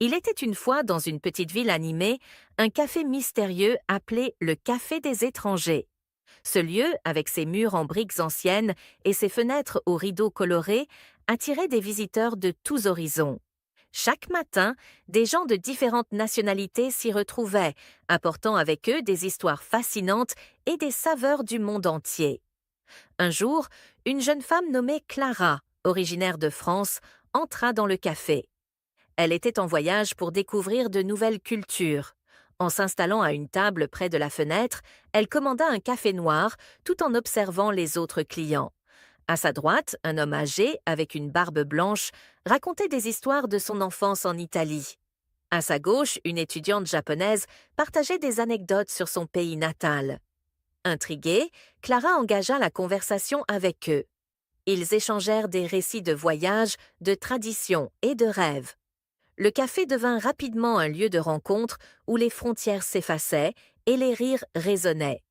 Il était une fois dans une petite ville animée un café mystérieux appelé le Café des étrangers. Ce lieu, avec ses murs en briques anciennes et ses fenêtres aux rideaux colorés, attirait des visiteurs de tous horizons. Chaque matin, des gens de différentes nationalités s'y retrouvaient, apportant avec eux des histoires fascinantes et des saveurs du monde entier. Un jour, une jeune femme nommée Clara, originaire de France, entra dans le café. Elle était en voyage pour découvrir de nouvelles cultures. En s'installant à une table près de la fenêtre, elle commanda un café noir tout en observant les autres clients. À sa droite, un homme âgé, avec une barbe blanche, racontait des histoires de son enfance en Italie. À sa gauche, une étudiante japonaise partageait des anecdotes sur son pays natal. Intriguée, Clara engagea la conversation avec eux. Ils échangèrent des récits de voyages, de traditions et de rêves. Le café devint rapidement un lieu de rencontre où les frontières s'effaçaient et les rires résonnaient.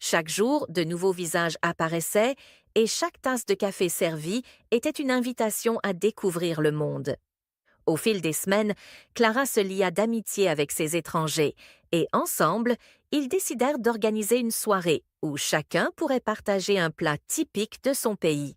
Chaque jour, de nouveaux visages apparaissaient et chaque tasse de café servie était une invitation à découvrir le monde. Au fil des semaines, Clara se lia d'amitié avec ces étrangers et ensemble, ils décidèrent d'organiser une soirée où chacun pourrait partager un plat typique de son pays.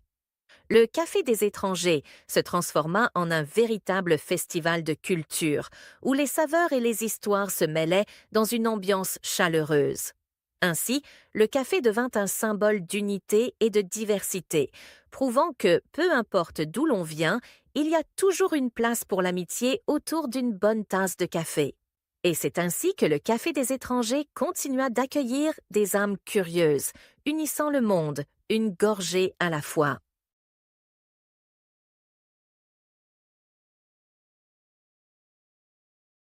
Le Café des étrangers se transforma en un véritable festival de culture, où les saveurs et les histoires se mêlaient dans une ambiance chaleureuse. Ainsi, le café devint un symbole d'unité et de diversité, prouvant que, peu importe d'où l'on vient, il y a toujours une place pour l'amitié autour d'une bonne tasse de café. Et c'est ainsi que le Café des étrangers continua d'accueillir des âmes curieuses, unissant le monde, une gorgée à la fois.